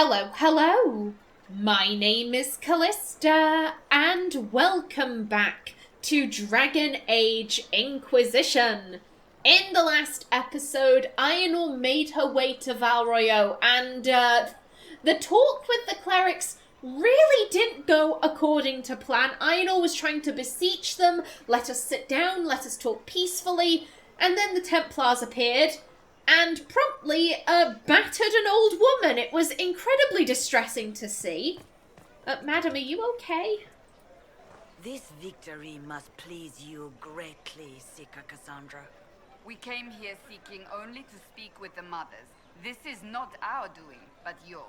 Hello, hello! My name is Callista, and welcome back to Dragon Age Inquisition. In the last episode, Aenor made her way to Val Royeaux, and the talk with the clerics really didn't go according to plan. Aenor was trying to beseech them, let us sit down, let us talk peacefully, and then the Templars appeared and promptly battered an old woman. It was incredibly distressing to see. Madam, are you okay? This victory must please you greatly, Seeker Cassandra. We came here seeking only to speak with the mothers. This is not our doing, but yours.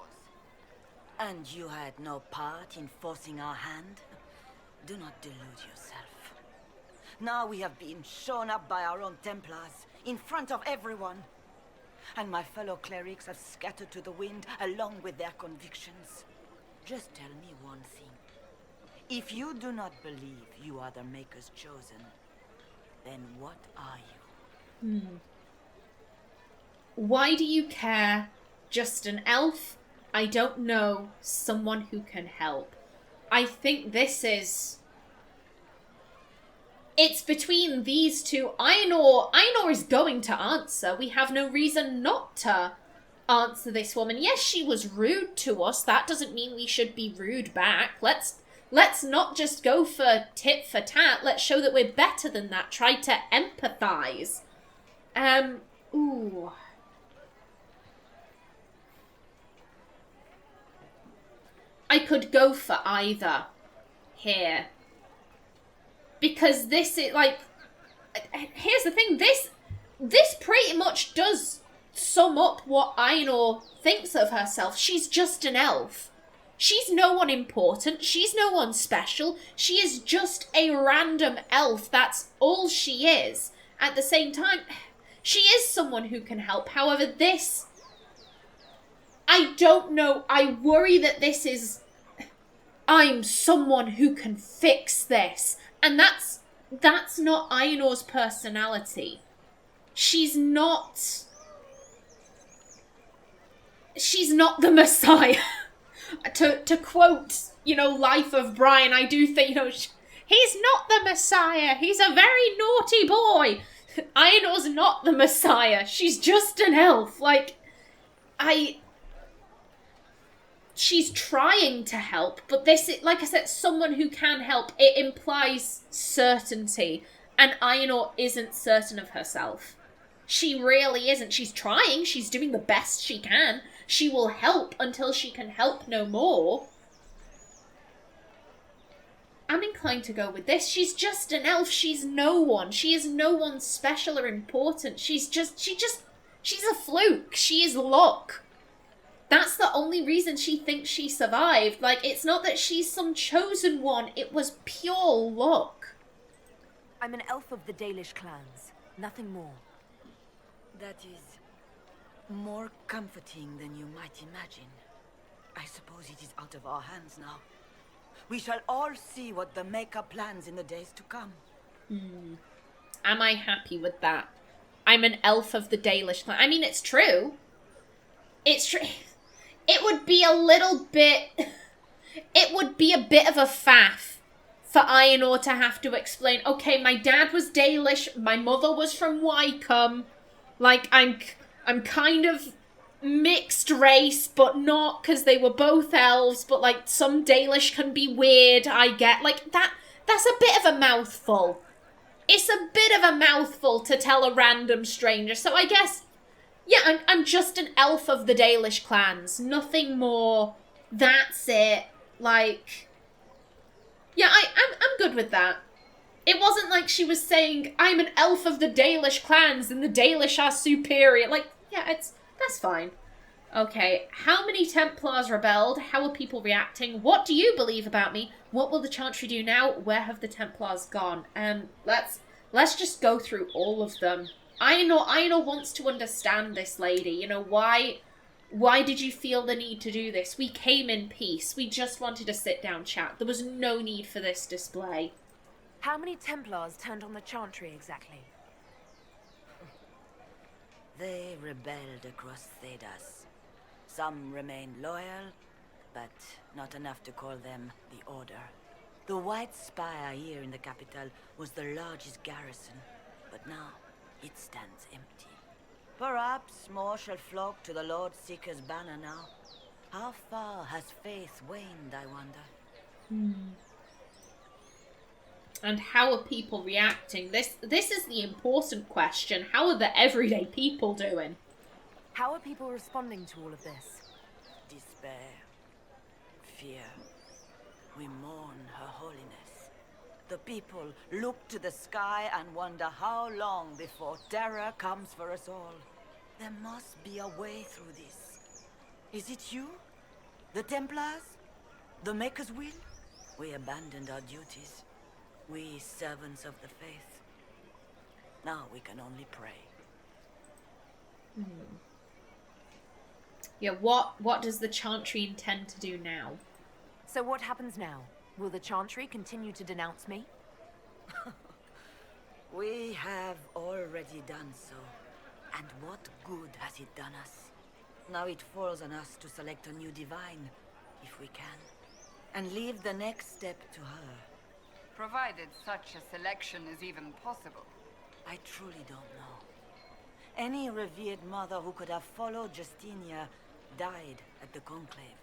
And you had no part in forcing our hand? Do not delude yourself. Now we have been shown up by our own Templars, in front of everyone. And my fellow clerics have scattered to the wind along with their convictions. Just tell me one thing. If you do not believe you are the Maker's chosen, then what are you? Why do you care? Just an elf? I don't know. Someone who can help. I think this is... It's between these two. Aenor is going to answer. We have no reason not to answer this woman. Yes, she was rude to us. That doesn't mean we should be rude back. Let's not just go for tit for tat. Let's show that we're better than that. Try to empathize. Ooh. I could go for either here. Because this is, like, here's the thing, this pretty much does sum up what Aenor thinks of herself. She's just an elf. She's no one important, she's no one special, she is just a random elf, that's all she is. At the same time, she is someone who can help, however this, I don't know, I worry that this is, I'm someone who can fix this. And that's not Aenor's personality. She's not the Messiah. to quote, Life of Brian, I do think, he's not the Messiah. He's a very naughty boy. Aenor's not the Messiah. She's just an elf. She's trying to help, but this, like I said, someone who can help, it implies certainty, and Aenor isn't certain of herself. She really isn't. She's trying, she's doing the best she can. She will help until she can help no more. I'm inclined to go with this. She's just an elf, she's no one. She is no one special or important. She's a fluke. She is luck. That's the only reason she thinks she survived. It's not that she's some chosen one. It was pure luck. I'm an elf of the Dalish clans. Nothing more. That is more comforting than you might imagine. I suppose it is out of our hands now. We shall all see what the Maker plans in the days to come. Am I happy with that? I'm an elf of the Dalish clan. I mean, it's true. It's true. It would be a little bit... It would be a bit of a faff for Aenor to have to explain, okay, my dad was Dalish, my mother was from Wycombe, I'm kind of mixed race, but not, because they were both elves, but, some Dalish can be weird, I get. That's a bit of a mouthful. It's a bit of a mouthful to tell a random stranger, so I guess... Yeah, I'm just an elf of the Dalish clans. Nothing more. That's it. Yeah, I'm good with that. It wasn't like she was saying, I'm an elf of the Dalish clans and the Dalish are superior. Yeah, that's fine. Okay, how many Templars rebelled? How are people reacting? What do you believe about me? What will the Chantry do now? Where have the Templars gone? Let's just go through all of them. Aenor wants to understand this lady. Why did you feel the need to do this? We came in peace. We just wanted to sit down chat. There was no need for this display. How many Templars turned on the Chantry exactly? They rebelled across Thedas. Some remain loyal, but not enough to call them the Order. The White Spire here in the capital was the largest garrison, but now it stands empty. Perhaps more shall flock to the Lord Seeker's banner now. How far has faith waned, I wonder? And how are people reacting? This is the important question. How are the everyday people doing? How are people responding to all of this? Despair. Fear. We mourn Her Holiness. The people look to the sky and wonder how long before terror comes for us all. There must be a way through this. Is it you? The Templars? The Maker's Will? We abandoned our duties. We servants of the faith. Now we can only pray. Yeah, what does the Chantry intend to do now? So what happens now? Will the Chantry continue to denounce me? We have already done so. And what good has it done us? Now it falls on us to select a new divine, if we can, and leave the next step to her. Provided such a selection is even possible. I truly don't know. Any revered mother who could have followed Justinia died at the Conclave.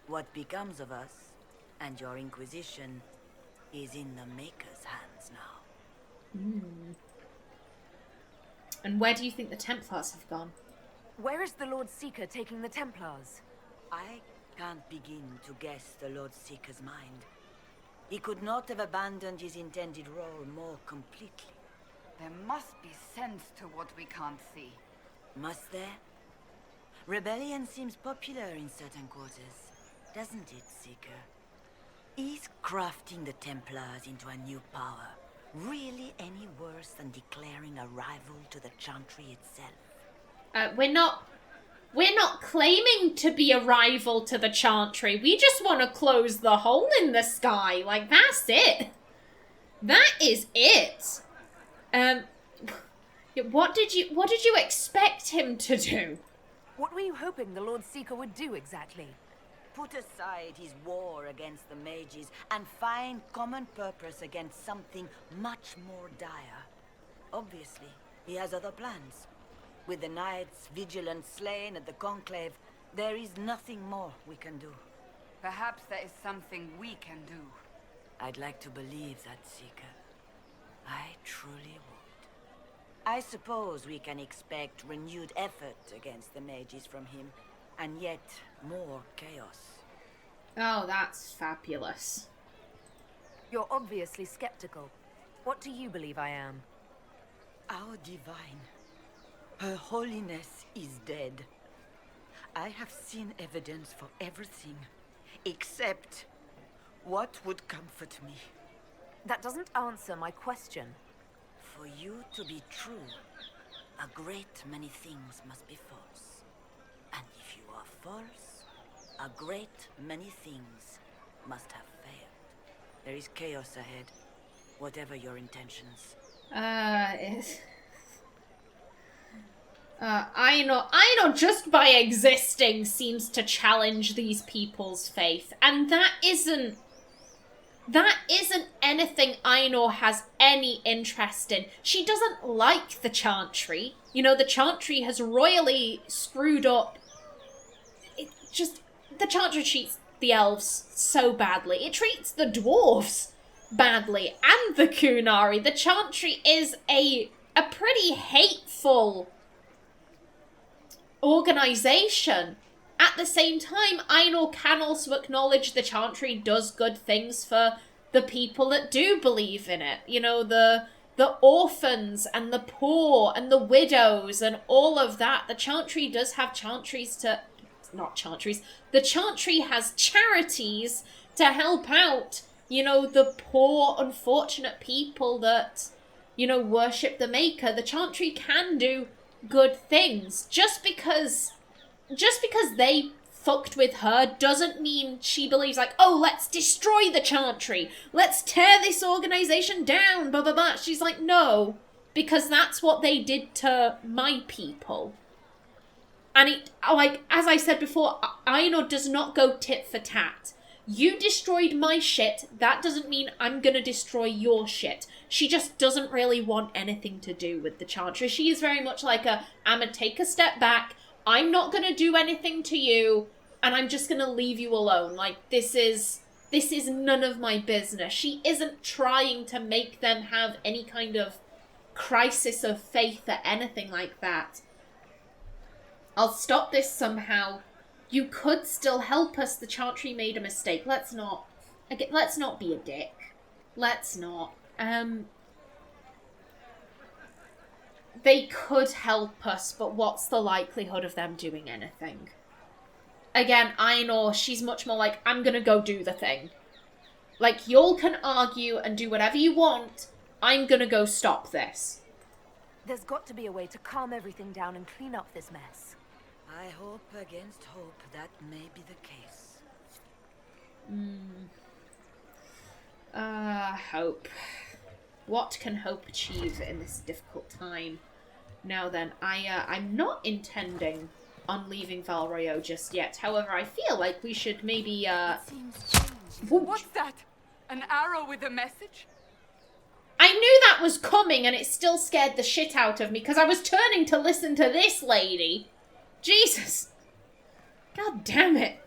What becomes of us, and your Inquisition, is in the Maker's hands now. And where do you think the Templars have gone? Where is the Lord Seeker taking the Templars? I can't begin to guess the Lord Seeker's mind. He could not have abandoned his intended role more completely. There must be sense to what we can't see. Must there? Rebellion seems popular in certain quarters, doesn't it, Seeker? Is crafting the Templars into a new power really any worse than declaring a rival to the Chantry itself? We're not claiming to be a rival to the Chantry. We just want to close the hole in the sky. Like, that's it. That is it. What did you expect him to do? What were you hoping the Lord Seeker would do exactly? Put aside his war against the mages and find common purpose against something much more dire. Obviously, he has other plans. With the knights vigilant slain at the Conclave, there is nothing more we can do. Perhaps there is something we can do. I'd like to believe that, Seeker. I truly would. I suppose we can expect renewed effort against the mages from him, and yet more chaos. Oh, that's fabulous. You're obviously skeptical. What do you believe I am? Our divine. Her Holiness is dead. I have seen evidence for everything, except what would comfort me. That doesn't answer my question. For you to be true, a great many things must be false. And if you are false, a great many things must have failed. There is chaos ahead, whatever your intentions. Aenor just by existing seems to challenge these people's faith, and that isn't anything Aenor has any interest in. She doesn't like the Chantry. You know, the Chantry has royally screwed up. The Chantry treats the elves so badly. It treats the dwarves badly, and the Kunari. The Chantry is a pretty hateful organization. At the same time, Aenor can also acknowledge the Chantry does good things for the people that do believe in it. You know, the orphans and the poor and the widows and all of that. The Chantry does have the Chantry has charities to help out, you know, the poor, unfortunate people that, you know, worship the Maker. The Chantry can do good things. Just because they fucked with her doesn't mean she believes, like, oh, let's destroy the Chantry. Let's tear this organization down, blah, blah, blah. She's like, no, because that's what they did to my people. And it, like, as I said before, Aenor does not go tit for tat. You destroyed my shit, that doesn't mean I'm gonna destroy your shit. She just doesn't really want anything to do with the Chantry. She is very much like I'm gonna take a step back, I'm not gonna do anything to you, and I'm just gonna leave you alone. Like, this is none of my business. She isn't trying to make them have any kind of crisis of faith or anything like that. I'll stop this somehow. You could still help us. The Chantry made a mistake. Let's not be a dick. Let's not. They could help us, but what's the likelihood of them doing anything? Again, Aenor, she's much more like, I'm gonna go do the thing. Like, y'all can argue and do whatever you want. I'm gonna go stop this. There's got to be a way to calm everything down and clean up this mess. I hope against hope that may be the case. Hope. What can hope achieve in this difficult time? Now then, I'm not intending on leaving Val Royeaux just yet. However, I feel like we should maybe, It seems strange. What's that? An arrow with a message? I knew that was coming, and it still scared the shit out of me, because I was turning to listen to this lady. Jesus. God damn it.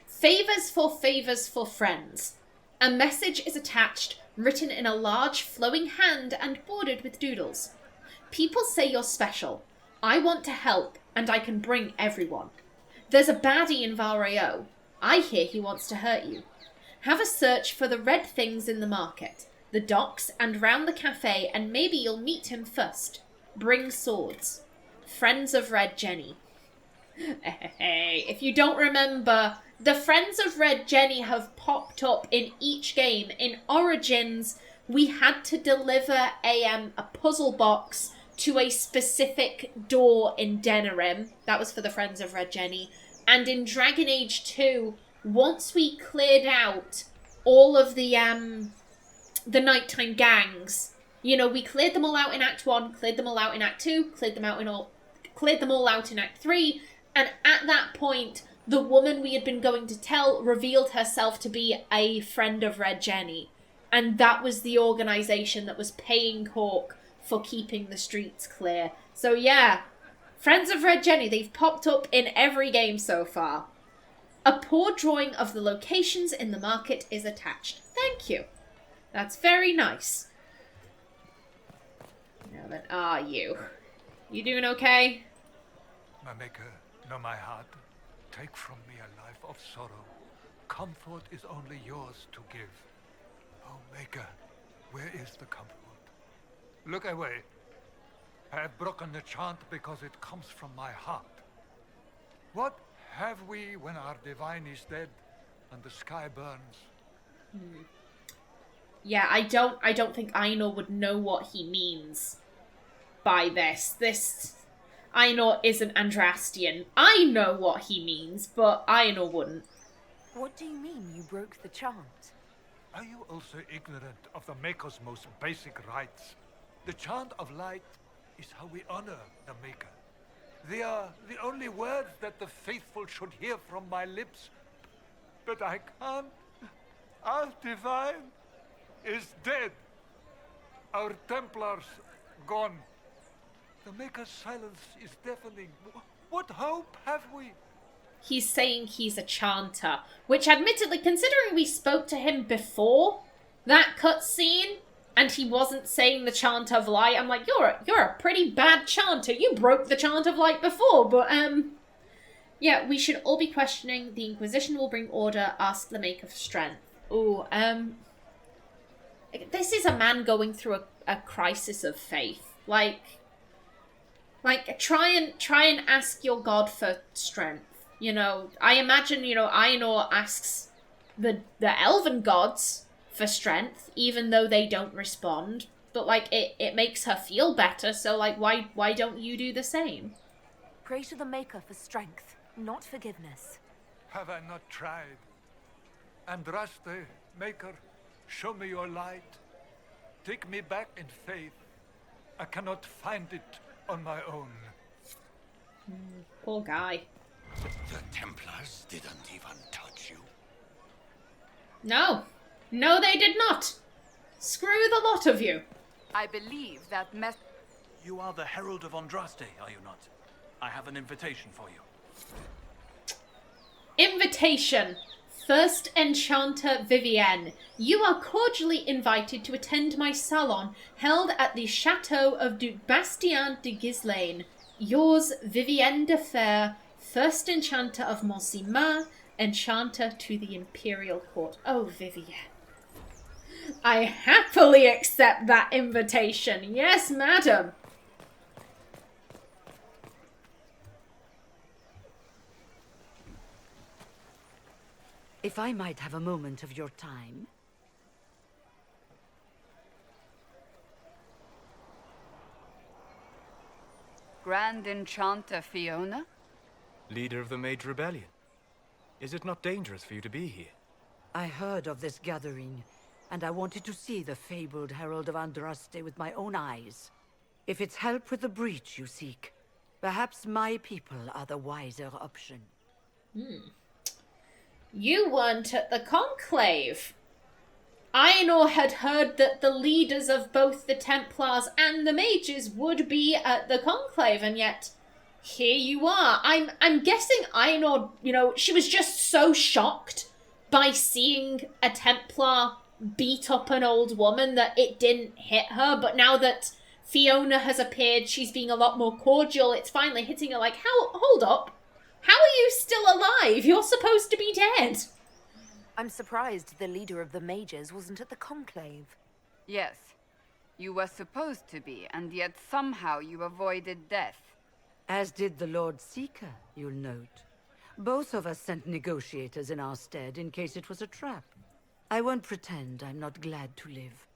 Favors for friends. A message is attached, written in a large flowing hand and bordered with doodles. People say you're special. I want to help, and I can bring everyone. There's a baddie in Val Royeaux. I hear he wants to hurt you. Have a search for the red things in the market, the docks, and round the cafe, and maybe you'll meet him first. Bring swords. Friends of Red Jenny. Hey, if you don't remember, the Friends of Red Jenny have popped up in each game. In Origins, we had to deliver a puzzle box to a specific door in Denerim. That was for the Friends of Red Jenny. And in Dragon Age 2, once we cleared out all of the nighttime gangs, you know, we cleared them all out in Act 1, cleared them all out in Act 2, cleared them all out in Act 3, and at that point, the woman we had been going to tell revealed herself to be a friend of Red Jenny. And that was the organisation that was paying Hawke for keeping the streets clear. So yeah, Friends of Red Jenny, they've popped up in every game so far. A poor drawing of the locations in the market is attached. Thank you. That's very nice. Now then, are you? You doing okay? My maker, know my heart. Take from me a life of sorrow. Comfort is only yours to give. Oh, maker, where is the comfort? Look away. I have broken the chant because it comes from my heart. What have we when our divine is dead and the sky burns? Yeah, I don't think Aenor would know what he means by this. Aenor isn't Andrastian. I know what he means, but Aenor wouldn't. What do you mean you broke the chant? Are you also ignorant of the Maker's most basic rights? The chant of light is how we honor the Maker. They are the only words that the faithful should hear from my lips. But I can't. Our divine is dead. Our Templars gone. The Maker's silence is deafening. What hope have we? He's saying he's a chanter, which admittedly, considering we spoke to him before that cutscene, and he wasn't saying the chant of light, I'm like, you're a pretty bad chanter. You broke the chant of light before, but yeah, we should all be questioning. The Inquisition will bring order. Ask the Maker for strength. Ooh, this is a man going through a crisis of faith. Like try and ask your god for strength. You know, I imagine, you know, Aenor asks the elven gods for strength, even though they don't respond. But, like, it makes her feel better, so, like, why don't you do the same? Pray to the Maker for strength, not forgiveness. Have I not tried? Andraste, Maker, show me your light. Take me back in faith. I cannot find it on my own. Poor guy. The Templars didn't even touch you. No. No, they did not. Screw the lot of you. I believe that You are the Herald of Andraste, are you not? I have an invitation for you. Invitation. First Enchanter Vivienne, you are cordially invited to attend my salon held at the Chateau of Duc Bastien de Gislaine. Yours, Vivienne de Fer, First Enchanter of Monsima, Enchanter to the Imperial Court. Oh, Vivienne. I happily accept that invitation. Yes, madam. If I might have a moment of your time. Grand Enchanter Fiona? Leader of the Mage Rebellion. Is it not dangerous for you to be here? I heard of this gathering, and I wanted to see the fabled Herald of Andraste with my own eyes. If it's help with the breach you seek, perhaps my people are the wiser option. You weren't at the Conclave. Aenor had heard that the leaders of both the Templars and the Mages would be at the Conclave, and yet here you are. I'm guessing Aenor, she was just so shocked by seeing a Templar beat up an old woman that it didn't hit her, but now that Fiona has appeared, she's being a lot more cordial. It's finally hitting her like, hold up. How are you still alive? You're supposed to be dead. I'm surprised the leader of the mages wasn't at the Conclave. Yes. You were supposed to be, and yet somehow you avoided death. As did the Lord Seeker, you'll note. Both of us sent negotiators in our stead in case it was a trap. I won't pretend I'm not glad to live.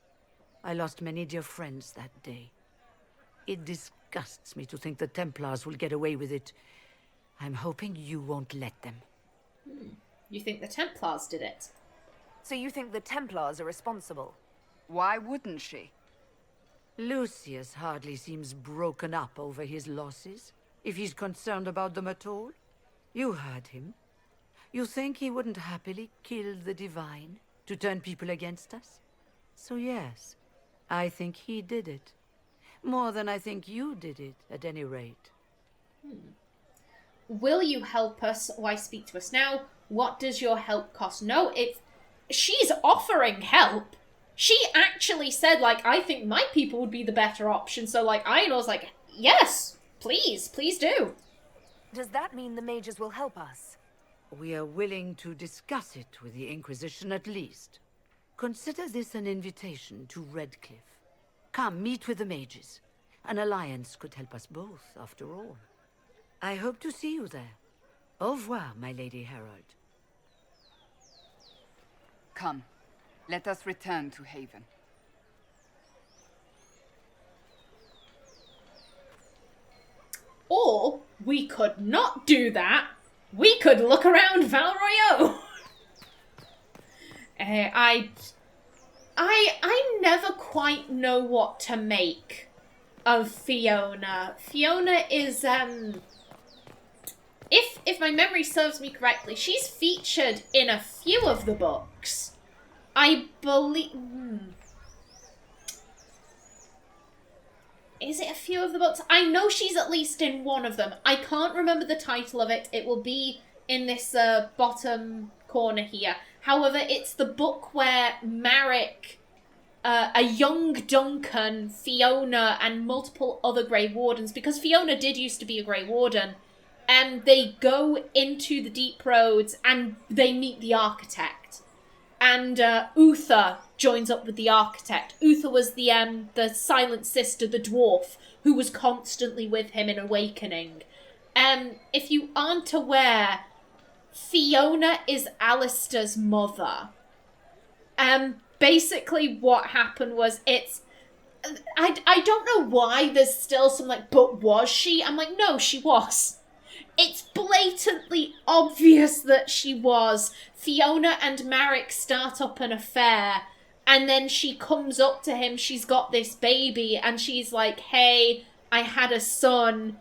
I lost many dear friends that day. It disgusts me to think the Templars will get away with it. I'm hoping you won't let them. You think the Templars did it? So you think the Templars are responsible? Why wouldn't she? Lucius hardly seems broken up over his losses, if he's concerned about them at all. You heard him. You think he wouldn't happily kill the Divine to turn people against us? So yes, I think he did it. More than I think you did it, at any rate. Will you help us? Why speak to us now? What does your help cost? No, she's offering help. She actually said, I think my people would be the better option. So, Aenor's like, yes, please do. Does that mean the mages will help us? We are willing to discuss it with the Inquisition at least. Consider this an invitation to Redcliffe. Come, meet with the mages. An alliance could help us both, after all. I hope to see you there. Au revoir, my Lady Herald. Come, let us return to Haven. Or we could not do that. We could look around Val Royeaux. I never quite know what to make of Fiona. Fiona is if my memory serves me correctly, she's featured in a few of the books. I believe. Is it a few of the books? I know she's at least in one of them. I can't remember the title of it. It will be in this bottom corner here. However, it's the book where Marek, a young Duncan, Fiona, and multiple other Grey Wardens, because Fiona did used to be a Grey Warden, and they go into the Deep Roads and they meet the Architect. And Uther joins up with the Architect. Uther was the Silent Sister, the dwarf, who was constantly with him in Awakening. If you aren't aware, Fiona is Alistair's mother. Basically what happened was I don't know why there's still some but was she? I'm like, no, she was. It's blatantly obvious that she was. Fiona and Marek start up an affair, and then she comes up to him, she's got this baby, and she's like, hey, I had a son,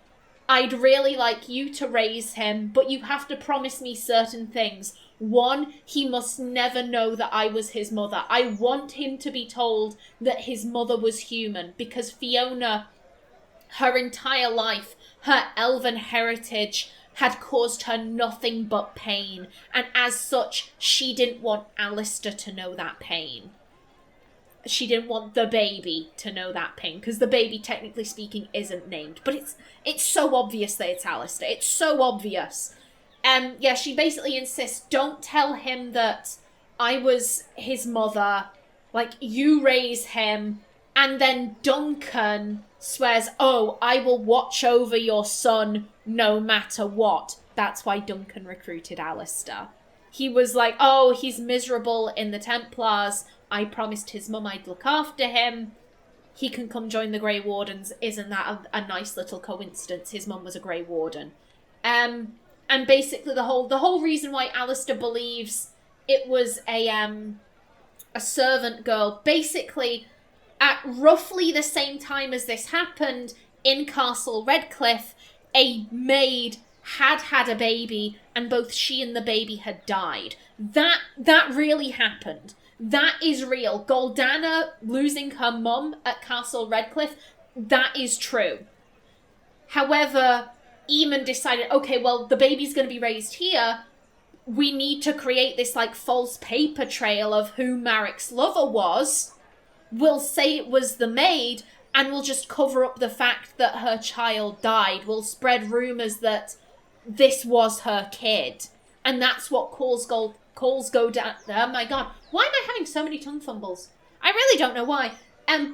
I'd really like you to raise him, but you have to promise me certain things. One, he must never know that I was his mother. I want him to be told that his mother was human, because Fiona, her entire life, her elven heritage had caused her nothing but pain, and as such, she didn't want Alistair to know that pain. She didn't want the baby to know that pain, because the baby, technically speaking, isn't named. But it's so obvious that it's Alistair. It's so obvious. Yeah, she basically insists, don't tell him that I was his mother. Like, you raise him. And then Duncan swears, oh, I will watch over your son no matter what. That's why Duncan recruited Alistair. He was like, oh, he's miserable in the Templars. I promised his mum I'd look after him. He can come join the Grey Wardens. Isn't that a nice little coincidence? His mum was a Grey Warden. And basically the whole reason why Alistair believes it was a servant girl, basically at roughly the same time as this happened in Castle Redcliffe, a maid had a baby, and both she and the baby had died. That really happened. That is real. Goldana losing her mum at Castle Redcliffe, that is true. However, Eamon decided, okay, well, the baby's going to be raised here. We need to create this, like, false paper trail of who Marek's lover was. We'll say it was the maid, and we'll just cover up the fact that her child died. We'll spread rumours that this was her kid. And that's what calls go down. Oh my god, why am I having so many tongue fumbles? I really don't know why.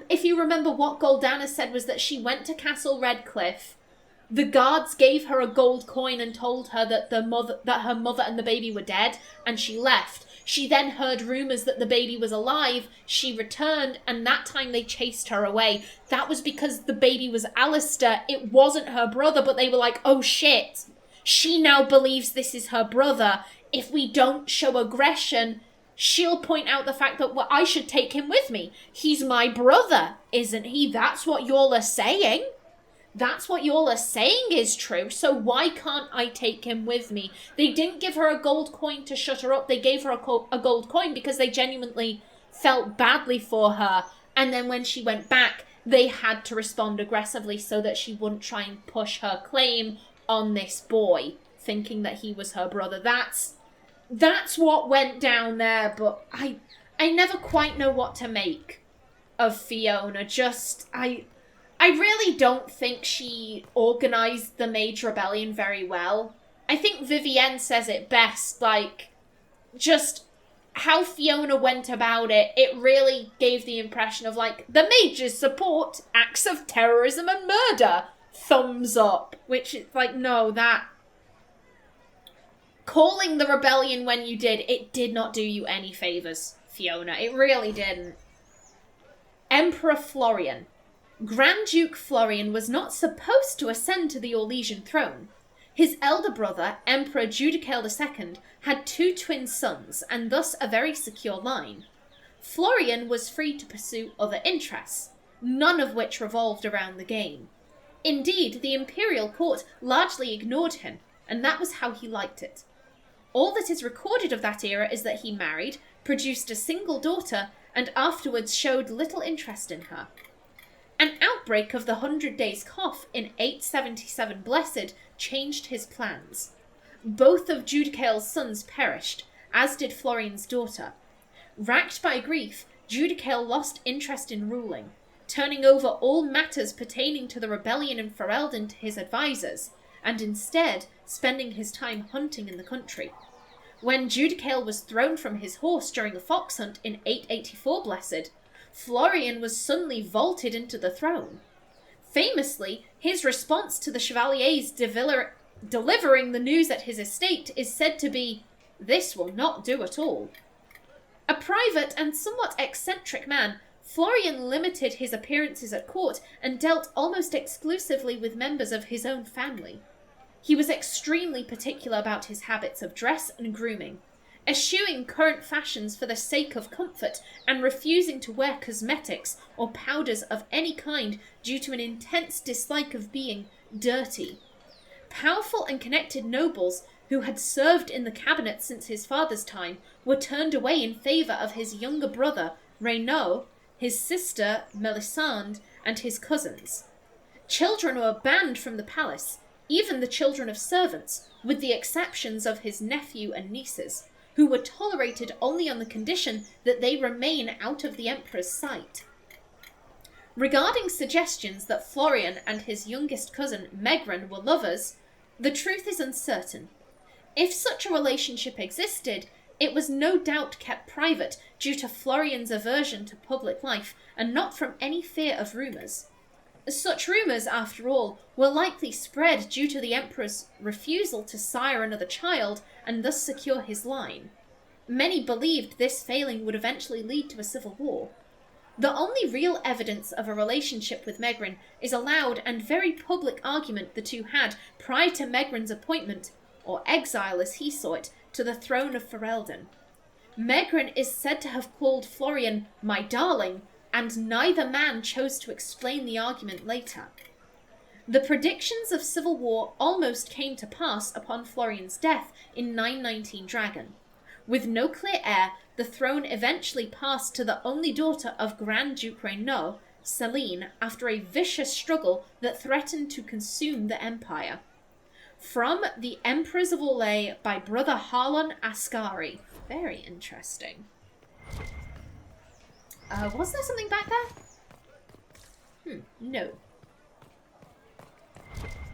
If you remember, what Goldana said was that she went to Castle Redcliffe. The guards gave her a gold coin and told her that her mother and the baby were dead, and she left. She then heard rumours that the baby was alive. She returned, and that time they chased her away. That was because the baby was Alistair. It wasn't her brother, but they were like, oh shit. She now believes this is her brother. If we don't show aggression, she'll point out the fact that, well, I should take him with me. He's my brother, isn't he? That's what y'all are saying. That's what y'all are saying is true, so why can't I take him with me? They didn't give her a gold coin to shut her up. They gave her a gold coin because they genuinely felt badly for her. And then when she went back, they had to respond aggressively so that she wouldn't try and push her claim on this boy, thinking that he was her brother. That's what went down there, but I never quite know what to make of Fiona. I really don't think she organised the Mage Rebellion very well. I think Vivienne says it best, like, just how Fiona went about it, it really gave the impression of, like, the mages support acts of terrorism and murder. Thumbs up. Which is like, no, that... Calling the rebellion when you did, it did not do you any favours, Fiona. It really didn't. Emperor Florian. Grand Duke Florian was not supposed to ascend to the Orlesian throne. His elder brother, Emperor Judicael II, had 2 twin sons, and thus a very secure line. Florian was free to pursue other interests, none of which revolved around the game. Indeed, the imperial court largely ignored him, and that was how he liked it. All that is recorded of that era is that he married, produced a single daughter, and afterwards showed little interest in her. An outbreak of the 100 Days Cough in 877 Blessed changed his plans. Both of Judicael's sons perished, as did Florian's daughter. Racked by grief, Judicael lost interest in ruling, turning over all matters pertaining to the rebellion in Ferelden to his advisors, and instead spending his time hunting in the country. When Judicael was thrown from his horse during a fox hunt in 884 Blessed, Florian was suddenly vaulted into the throne. Famously, his response to the Chevaliers delivering the news at his estate is said to be, "This will not do at all." A private and somewhat eccentric man, Florian limited his appearances at court and dealt almost exclusively with members of his own family. He was extremely particular about his habits of dress and grooming, eschewing current fashions for the sake of comfort and refusing to wear cosmetics or powders of any kind due to an intense dislike of being dirty. powerful and connected nobles who had served in the cabinet since his father's time were turned away in favour of his younger brother, Renaud, his sister, Melisande, and his cousins. Children were banned from the palace, even the children of servants, with the exceptions of his nephew and nieces, who were tolerated only on the condition that they remain out of the emperor's sight. Regarding suggestions that Florian and his youngest cousin, Megran, were lovers, the truth is uncertain. If such a relationship existed, it was no doubt kept private due to Florian's aversion to public life and not from any fear of rumours. Such rumours, after all, were likely spread due to the emperor's refusal to sire another child and thus secure his line. Many believed this failing would eventually lead to a civil war. The only real evidence of a relationship with Megran is a loud and very public argument the two had prior to Megran's appointment, or exile as he saw it, to the throne of Ferelden. Megran is said to have called Florian "my darling," and neither man chose to explain the argument later. The predictions of civil war almost came to pass upon Florian's death in 919 Dragon. With no clear heir, the throne eventually passed to the only daughter of Grand Duke Renaud, Celine, after a vicious struggle that threatened to consume the empire. From The Emperors of Orlais by Brother Harlon Ascari. Very interesting. Was there something back there? No.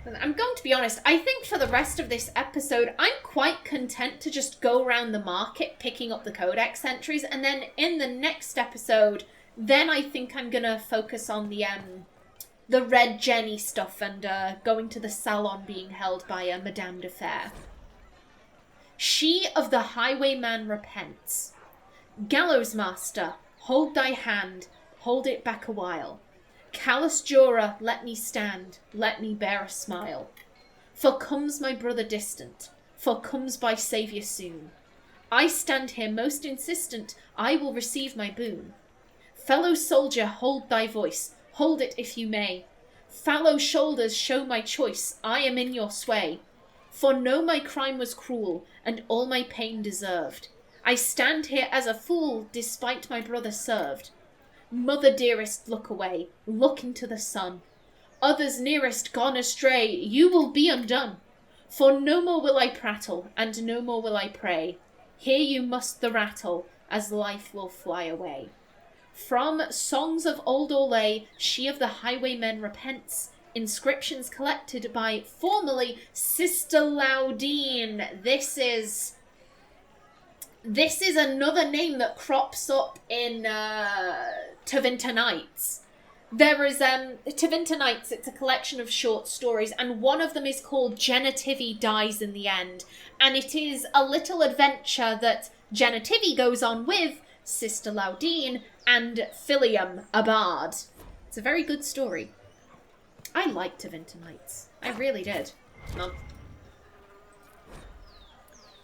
I'm going to be honest, I think for the rest of this episode, I'm quite content to just go around the market picking up the codex entries, and then in the next episode, then I think I'm gonna focus on the Red Jenny stuff and going to the salon being held by Madame de Fer. She of the highwayman repents. Gallows master, hold thy hand, hold it back a while. Callous juror, let me stand, let me bear a smile. For comes my brother distant, for comes my saviour soon. I stand here most insistent, I will receive my boon. Fellow soldier, hold thy voice, hold it if you may. Fallow shoulders show my choice, I am in your sway. For know my crime was cruel, and all my pain deserved. I stand here as a fool, despite my brother served. Mother dearest, look away, look into the sun. Others nearest gone astray, you will be undone. For no more will I prattle, and no more will I pray. Hear you must the rattle, as life will fly away. From Songs of Old Orlais, She of the Highwaymen Repents, inscriptions collected by formerly Sister Laudine. This is another name that crops up in Tevinter Nights. There is Tevinter Nights, it's a collection of short stories, and one of them is called Genitivy Dies in the End. And it is a little adventure that Genitivy goes on with Sister Laudine and Filium, a bard. It's a very good story. I liked Tevinter Nights. I really did.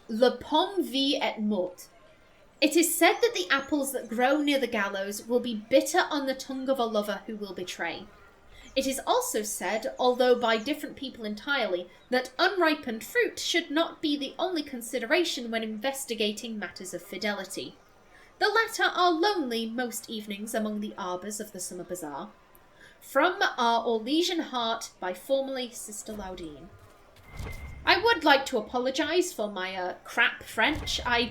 Le pomme vie et morte. It is said that the apples that grow near the gallows will be bitter on the tongue of a lover who will betray. It is also said, although by different people entirely, that unripened fruit should not be the only consideration when investigating matters of fidelity. The latter are lonely most evenings among the arbours of the summer bazaar. From Our Orlesian Heart by formerly Sister Laudine. I would like to apologise for my crap French. I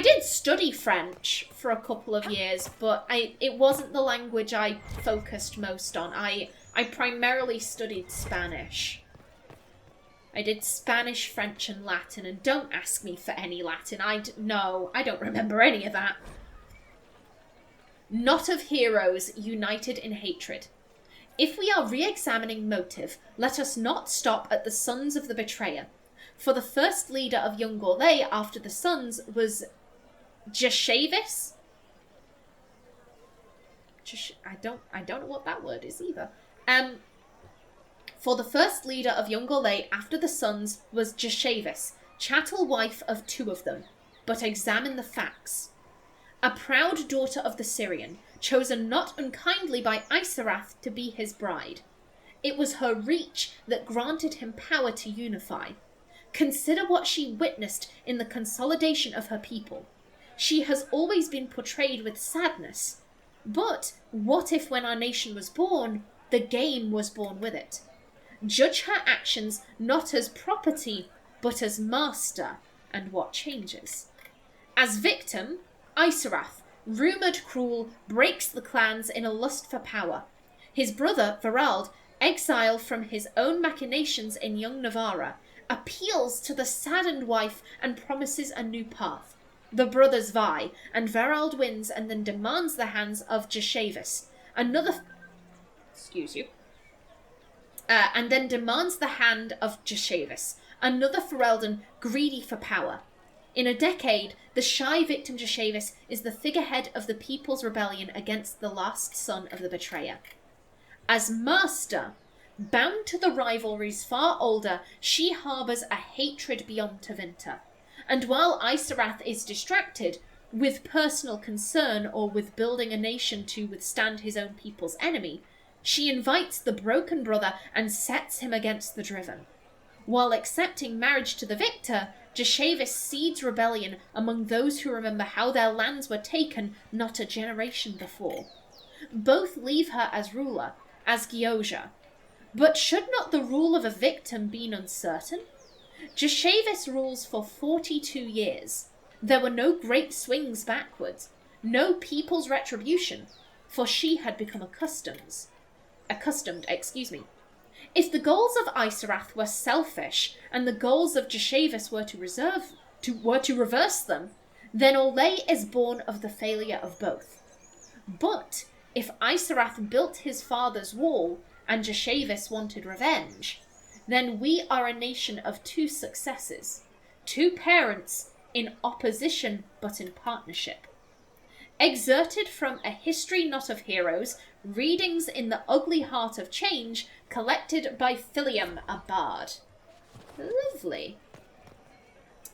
did study French for a couple of years, but it wasn't the language I focused most on. I primarily studied Spanish. I did Spanish, French, and Latin, and don't ask me for any Latin. I don't remember any of that. Not of heroes united in hatred. If we are re-examining motive, let us not stop at the sons of the betrayer. For the first leader of young Orlais after the sons was Jashavis. I don't know what that word is either. For the first leader of young Orlais after the sons was Jashavis, chattel wife of two of them. But examine the facts. A proud daughter of the Syrian, chosen not unkindly by Isarath to be his bride. It was her reach that granted him power to unify. Consider what she witnessed in the consolidation of her people. She has always been portrayed with sadness. But what if when our nation was born, the game was born with it? Judge her actions not as property, but as master, and what changes. As victim, Isarath, rumoured cruel, breaks the clans in a lust for power. His brother, Verald, exiled from his own machinations in young Navarra, appeals to the saddened wife and promises a new path. The brothers vie, and Verald wins and then demands the hands of Jashavis, another Ferelden greedy for power. In a decade, the shy victim Jashavis is the figurehead of the people's rebellion against the last son of the betrayer. As master, bound to the rivalries far older, she harbours a hatred beyond Tevinter. And while Isarath is distracted with personal concern or with building a nation to withstand his own people's enemy, she invites the broken brother and sets him against the driven. While accepting marriage to the victor, Jashavis seeds rebellion among those who remember how their lands were taken not a generation before. Both leave her as ruler, as Gyoja. But should not the rule of a victim be uncertain? Jashavis rules for 42 years. There were no great swings backwards, no people's retribution, for she had become accustomed. If the goals of Isarath were selfish, and the goals of Jashavis were to reverse them, then Orlais is born of the failure of both. But if Isarath built his father's wall, and Jashavis wanted revenge, then we are a nation of two successes, two parents in opposition but in partnership. Exerted from A History Not of Heroes, Readings in the Ugly Heart of Change, collected by Philium, a bard. Lovely.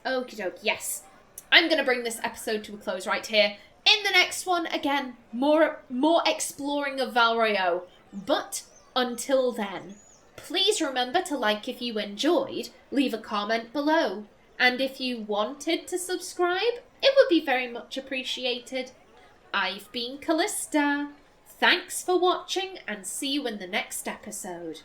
Okie doke, yes. I'm going to bring this episode to a close right here. In the next one, again, more exploring of Val Royeaux. But until then, please remember to like if you enjoyed, leave a comment below. And if you wanted to subscribe, it would be very much appreciated. I've been Callista. Thanks for watching and see you in the next episode.